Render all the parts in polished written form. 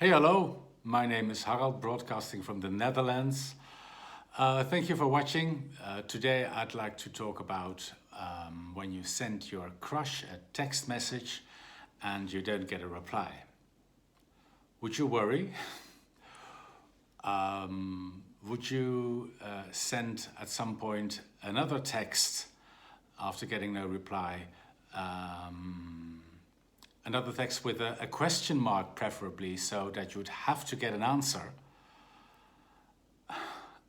Hey, hello. My name is Harald, broadcasting from the Netherlands. Thank you for watching. Today I'd like to talk about when you send your crush a text message and you don't get a reply. Would you worry? Would you send at some point another text after getting no reply? Another text with a question mark, preferably, so that you'd have to get an answer.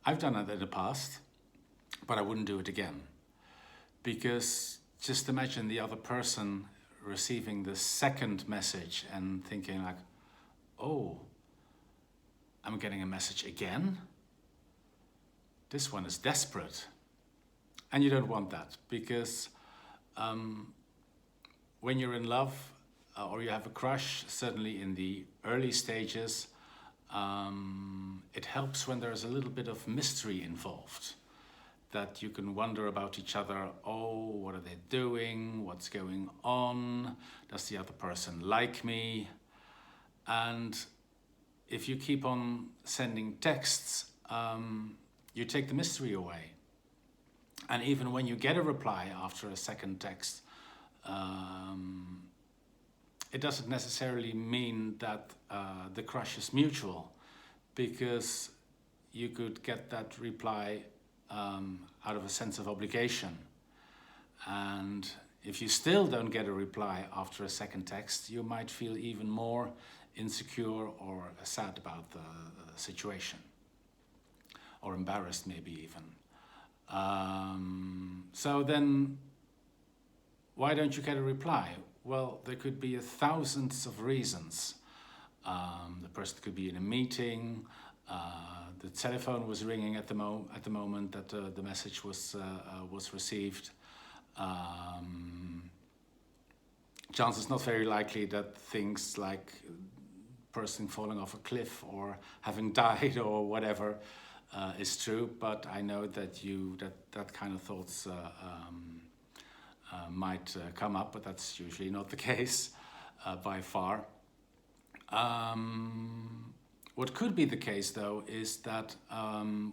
I've done it in the past, but I wouldn't do it again. Because just imagine the other person receiving the second message and thinking like, oh, I'm getting a message again? This one is desperate. And you don't want that, because when you're in love, or you have a crush, certainly in the early stages, it helps when there's a little bit of mystery involved, that you can wonder about each other. Oh, what are they doing? What's going on? Does the other person like me? And if you keep on sending texts, you take the mystery away. And even when you get a reply after a second text, it doesn't necessarily mean that the crush is mutual, because you could get that reply out of a sense of obligation. And if you still don't get a reply after a second text, you might feel even more insecure or sad about the situation, or embarrassed maybe even. So then, why don't you get a reply? Well, there could be thousands of reasons. The person could be in a meeting, the telephone was ringing at the moment that the message was received. Chances not very likely that things like person falling off a cliff or having died or whatever is true, but I know that that kind of thoughts might come up, but that's usually not the case by far. What could be the case, though, is that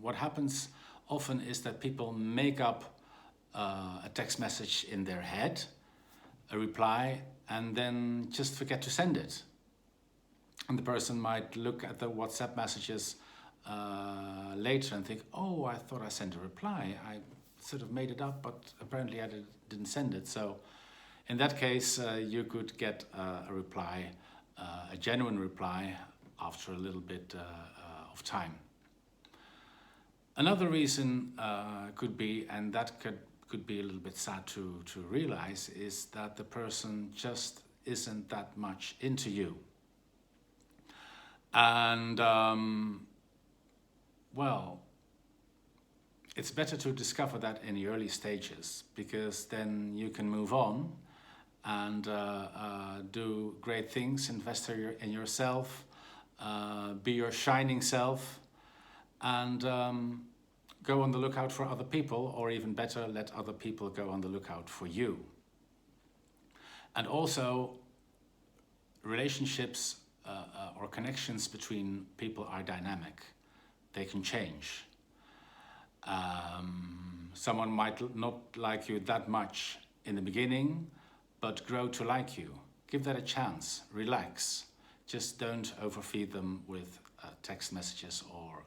what happens often is that people make up a text message in their head, a reply, and then just forget to send it. And the person might look at the WhatsApp messages later and think, oh, I thought I sent a reply. I sort of made it up, but apparently I didn't send it. So in that case, you could get a reply, a genuine reply, after a little bit of time. Another reason could be, and that could be a little bit sad to realize, is that the person just isn't that much into you. And well, it's better to discover that in the early stages, because then you can move on and do great things, invest in yourself, be your shining self, and go on the lookout for other people, or even better, let other people go on the lookout for you. And also, relationships or connections between people are dynamic. They can change. Someone might not like you that much in the beginning, but grow to like you. Give that a chance. Relax. Just don't overfeed them with text messages or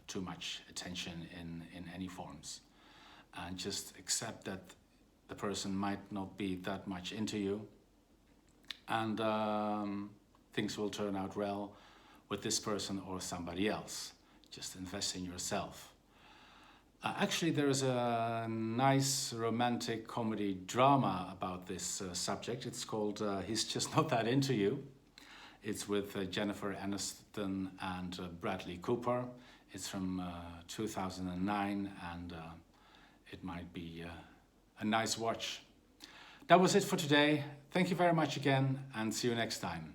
too much attention in any forms. And just accept that the person might not be that much into you, and things will turn out well with this person or somebody else. Just invest in yourself. Actually, there is a nice romantic comedy drama about this subject. It's called He's Just Not That Into You. It's with Jennifer Aniston and Bradley Cooper. It's from 2009, and it might be a nice watch. That was it for today. Thank you very much again, and see you next time.